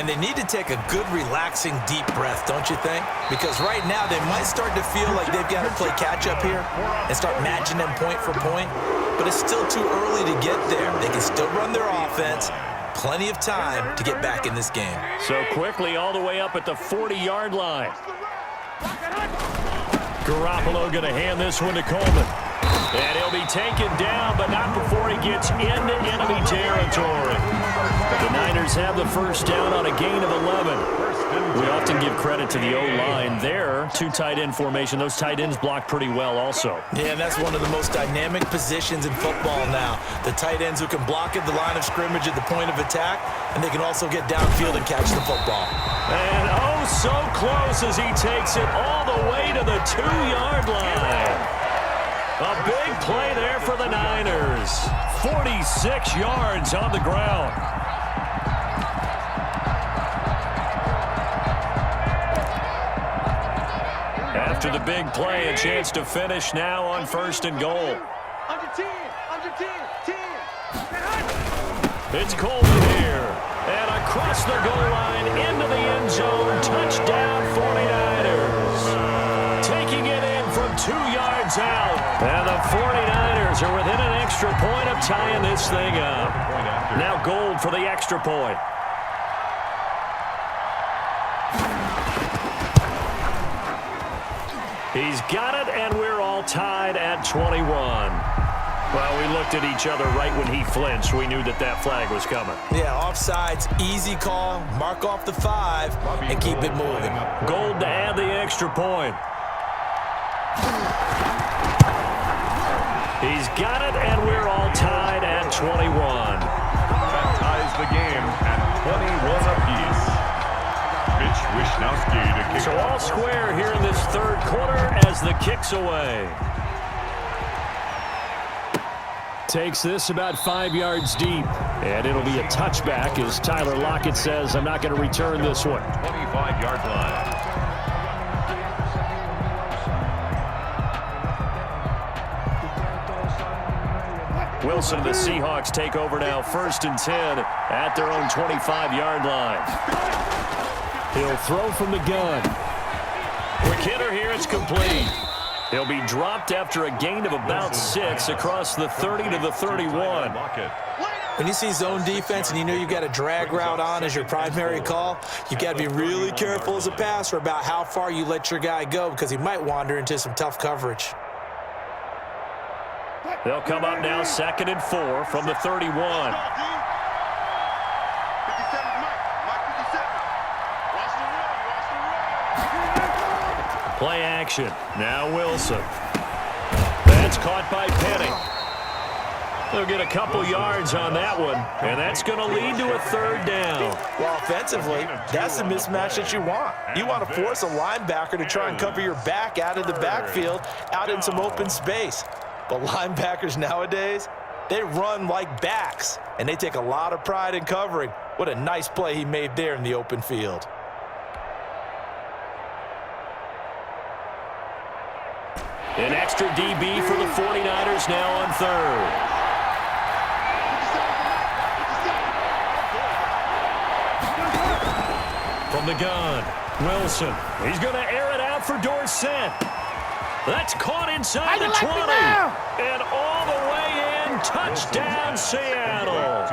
And they need to take a good, relaxing, deep breath, don't you think? Because right now they might start to feel like they've got to play catch-up here and start matching them point for point. But it's still too early to get there. They can still run their offense. Plenty of time to get back in this game. So quickly all the way up at the 40-yard line. Garoppolo going to hand this one to Coleman. And he'll be taken down, but not before he gets into enemy territory. The Niners have the first down on a gain of 11. We often give credit to the O-line there. Two tight end formation. Those tight ends block pretty well also. Yeah, and that's one of the most dynamic positions in football now. The tight ends who can block at the line of scrimmage at the point of attack, and they can also get downfield and catch the football. And oh, so close as he takes it all the way to the 2-yard line. A big play there for the Niners. 46 yards on the ground. After the big play, a chance to finish now on 1st and goal. It's Coleman here. And across the goal line into the end zone. Touchdown 49ers. Taking it in from 2 yards out. And the 49ers are within an extra point of tying this thing up. Now Gold for the extra point. He's got it, and we're all tied at 21. Well, we looked at each other right when he flinched. We knew that that flag was coming. Yeah, offsides, easy call. Mark off the 5 and keep it moving. Gold to add the extra point. He's got it, and we're all tied at 21. That ties the game at 21 apiece. Mitch Wishnowsky to kick. So all square here in this third quarter as the kick's away. Takes this about 5 yards deep. And it'll be a touchback as Tyler Lockett says, I'm not going to return this one. 25-yard line. Wilson and the Seahawks take over now, 1st and 10 at their own 25-yard line. He'll throw from the gun. Quick hitter here, it's complete. He'll be dropped after a gain of about 6 across the 30 to the 31. When you see zone defense and you know you've got a drag route on as your primary call, you've got to be really careful as a passer about how far you let your guy go because he might wander into some tough coverage. They'll come up now 2nd and 4 from the 31. Play action. Now Wilson. That's caught by Penny. They'll get a couple yards on that one, and that's going to lead to a 3rd down. Well, offensively, that's the mismatch that you want. You want to force a linebacker to try and cover your back out of the backfield, out in some open space. But linebackers nowadays, they run like backs, and they take a lot of pride in covering. What a nice play he made there in the open field. An extra DB for the 49ers now on 3rd. From the gun, Wilson. He's going to air it out for Dorsett. That's caught inside the 20. And all the way in, touchdown Seattle.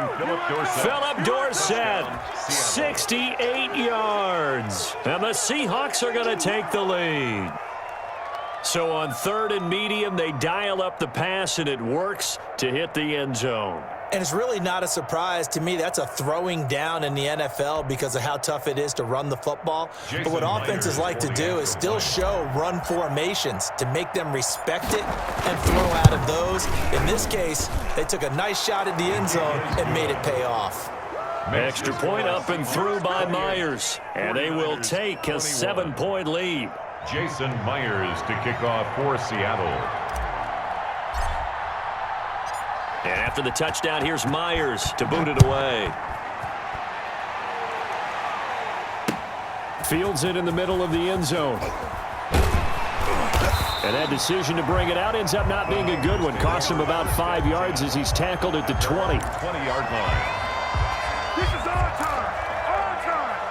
Philip Dorsett, 68 yards. And the Seahawks are going to take the lead. So on 3rd and medium, they dial up the pass, and it works to hit the end zone. And it's really not a surprise to me. That's a throwing down in the NFL because of how tough it is to run the football. But what offenses like to do is still show run formations to make them respect it and throw out of those. In this case, they took a nice shot at the end zone and made it pay off. Extra point up and through by Myers. And they will take a 7-point lead. Jason Myers to kick off for Seattle. And after the touchdown, here's Myers to boot it away. Fields it in the middle of the end zone. And that decision to bring it out ends up not being a good one. Cost him about 5 yards as he's tackled at the 20. 20-yard line. This is our time. Our time.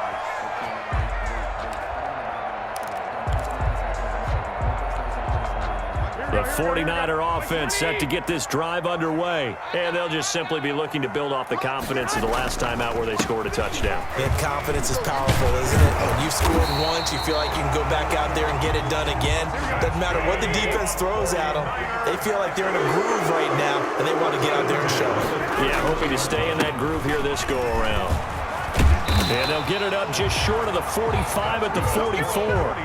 49er offense set to get this drive underway. And they'll just simply be looking to build off the confidence of the last time out where they scored a touchdown. And confidence is powerful, isn't it? When you've scored once, you feel like you can go back out there and get it done again. Doesn't matter what the defense throws at them. They feel like they're in a groove right now, and they want to get out there and show it. Yeah, hoping to stay in that groove here this go-around. And they'll get it up just short of the 45 at the 44.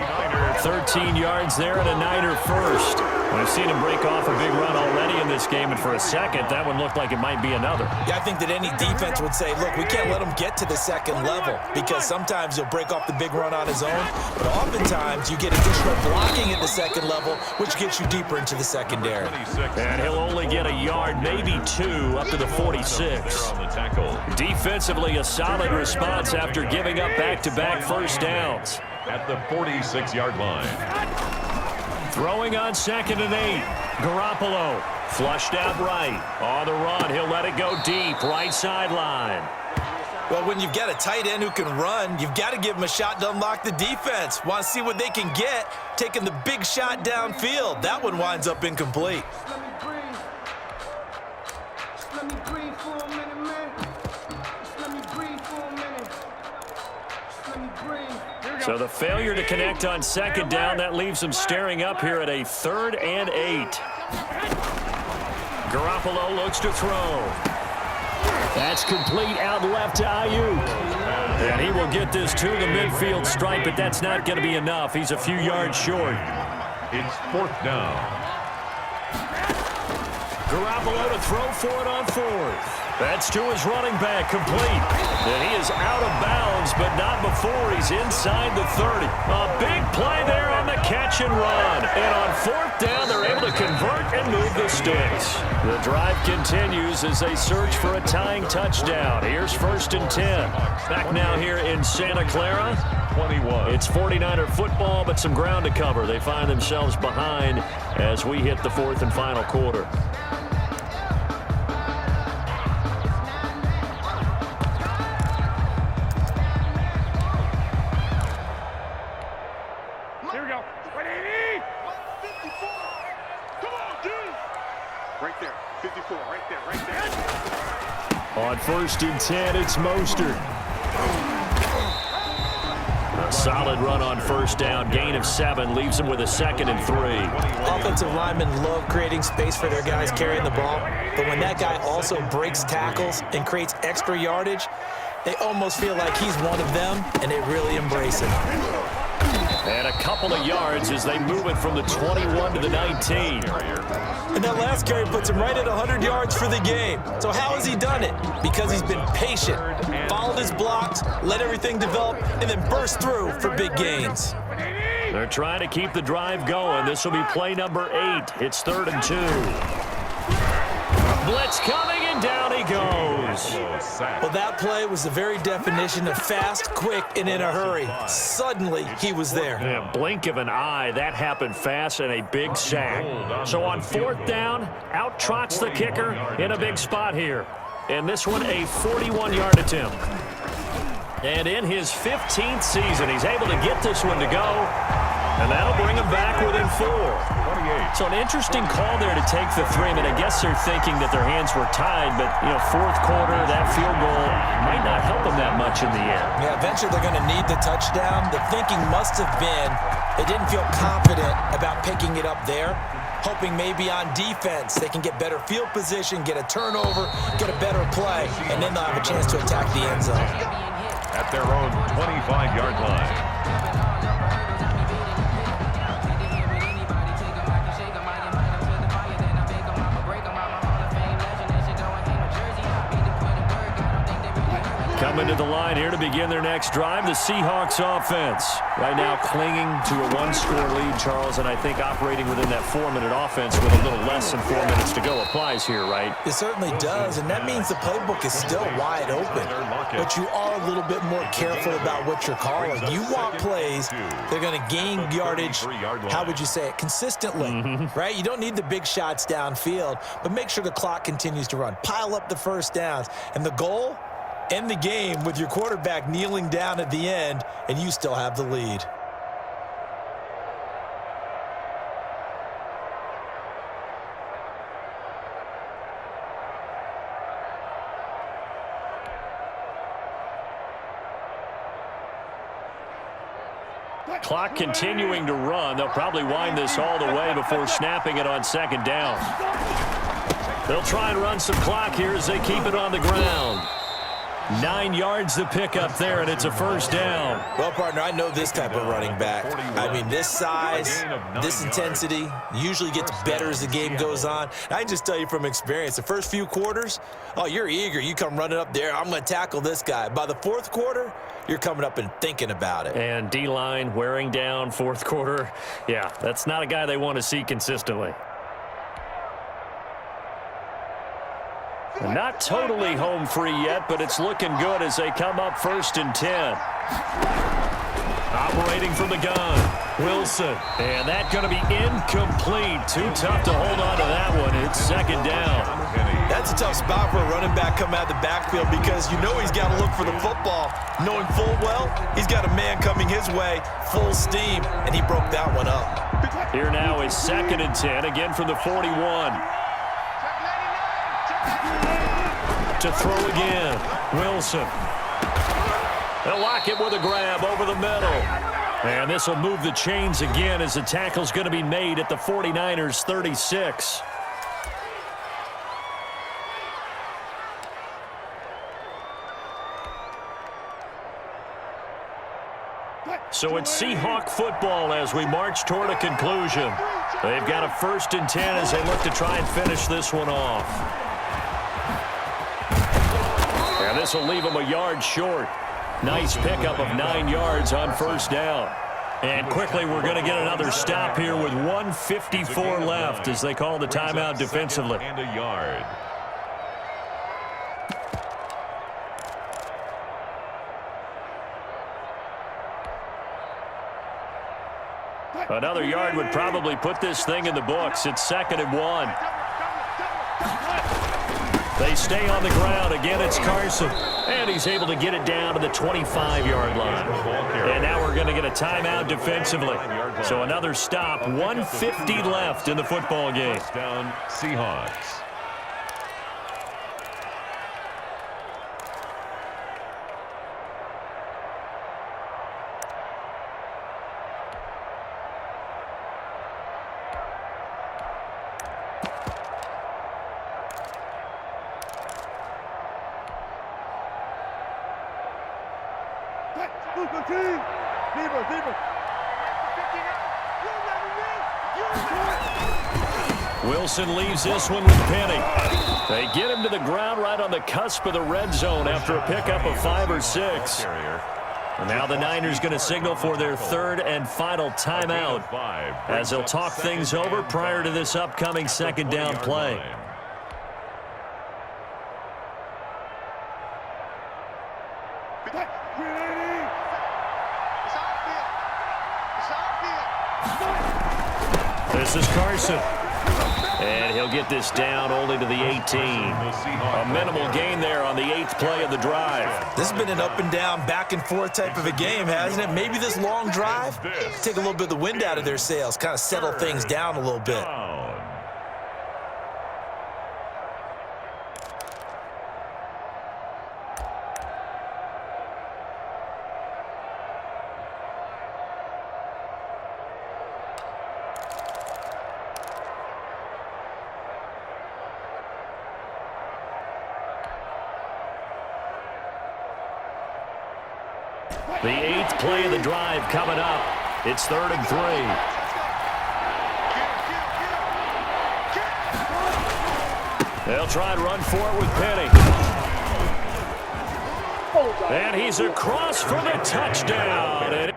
13 yards there and a Niner first. We've seen him break off a big run already in this game, and for a second, that one looked like it might be another. Yeah, I think that any defense would say, look, we can't let him get to the second level, because sometimes he'll break off the big run on his own, but oftentimes you get additional blocking at the second level, which gets you deeper into the secondary. And he'll only get a yard, maybe two, up to the 46. Defensively, a solid response after giving up back-to-back first downs. At the 46-yard line. Throwing on 2nd and 8. Garoppolo flushed out right. On the run, he'll let it go deep, right sideline. Well, when you've got a tight end who can run, you've got to give him a shot to unlock the defense. Want to see what they can get, taking the big shot downfield. That one winds up incomplete. Let me breathe for a minute, man. Let me breathe for a minute. Let me breathe. So the failure to connect on 2nd down, that leaves them staring up here at a 3rd and 8. Garoppolo looks to throw. That's complete out left to Ayuk. And he will get this to the midfield stripe, but that's not going to be enough. He's a few yards short. It's 4th down. Garoppolo to throw for it on 4th. That's to his running back, complete. And he is out of bounds, but not before he's inside the 30. A big play there on the catch and run. And on 4th down, they're able to convert and move the sticks. The drive continues as they search for a tying touchdown. Here's 1st and 10. Back now here in Santa Clara. 21. It's 49er football, but some ground to cover. They find themselves behind as we hit the 4th and final quarter. On 1st and 10, it's Mostert. A solid run on 1st down. Gain of 7 leaves them with a 2nd and 3. Offensive linemen love creating space for their guys carrying the ball, but when that guy also breaks tackles and creates extra yardage, they almost feel like he's one of them, and they really embrace it. And a couple of yards as they move it from the 21 to the 19. And that last carry puts him right at 100 yards for the game. So how has he done it? Because he's been patient, followed his blocks, let everything develop, and then burst through for big gains. They're trying to keep the drive going. This will be play number 8. It's 3rd and 2. Blitz coming, and down he goes. Well, that play was the very definition of fast, quick, and in a hurry. Suddenly, he was there. Yeah, blink of an eye, that happened fast, and a big sack. So on 4th down, out trots the kicker in a big spot here. And this one, a 41-yard attempt. And in his 15th season, he's able to get this one to go. And that'll bring him back within 4. So an interesting call there to take the 3. I mean, I guess they're thinking that their hands were tied, but, 4th quarter, that field goal might not help them that much in the end. Yeah, eventually they're going to need the touchdown. The thinking must have been they didn't feel confident about picking it up there, hoping maybe on defense they can get better field position, get a turnover, get a better play, and then they'll have a chance to attack the end zone. At their own 25-yard line. Coming to the line here to begin their next drive, the Seahawks offense. Right now clinging to a 1-score lead, Charles, and I think operating within that 4-minute offense with a little less than 4 minutes to go applies here, right? It certainly does, and that means the playbook is still wide open. But you are a little bit more careful about what you're calling. You want plays, they're going to gain yardage, how would you say it, consistently, right? You don't need the big shots downfield, but make sure the clock continues to run. Pile up the first downs, and the goal? End the game with your quarterback kneeling down at the end, and you still have the lead. Clock continuing to run. They'll probably wind this all the way before snapping it on second down. They'll try and run some clock here as they keep it on the ground. 9 yards to pick up there, and it's a first down. Well, partner, I know this type of running back. I mean, this size, this intensity usually gets better as the game goes on. I can just tell you from experience, the first few quarters, oh, you're eager. You come running up there, I'm going to tackle this guy. By the fourth quarter, you're coming up and thinking about it. And D-line wearing down fourth quarter. Yeah, that's not a guy they want to see consistently. Not totally home free yet, but it's looking good as they come up 1st and 10. Operating from the gun, Wilson. And that's going to be incomplete. Too tough to hold on to that one. It's second down. That's a tough spot for a running back coming out of the backfield because you know he's got to look for the football. Knowing full well, he's got a man coming his way, full steam, and he broke that one up. Here now is 2nd and 10, again from the 41. To throw again, Wilson. They'll lock it with a grab over the middle. And this will move the chains again as the tackle's going to be made at the 49ers' 36. So it's Seahawk football as we march toward a conclusion. They've got a 1st and 10 as they look to try and finish this one off. And this will leave them a yard short. Nice pickup of 9 yards on 1st down. And quickly we're going to get another stop here with 1:54 left as they call the timeout defensively. And a yard. Another yard would probably put this thing in the books. It's 2nd and 1. They stay on the ground. Again, it's Carson. And he's able to get it down to the 25-yard line. And now we're going to get a timeout defensively. So another stop. 1:50 left in the football game. Down Seahawks. Wilson leaves this one with Penny. They get him to the ground right on the cusp of the red zone after a pickup of 5 or 6. And now the Niners going to signal for their 3rd and final timeout as they'll talk things over prior to this upcoming 2nd down play. This is Carson. And he'll get this down only to the 18. A minimal gain there on the 8th play of the drive. This has been an up and down, back and forth type of a game, hasn't it? Maybe this long drive, take a little bit of the wind out of their sails, kind of settle things down a little bit. The 8th play of the drive coming up. It's 3rd and 3. They'll try and run for it with Penny. And he's across for the touchdown.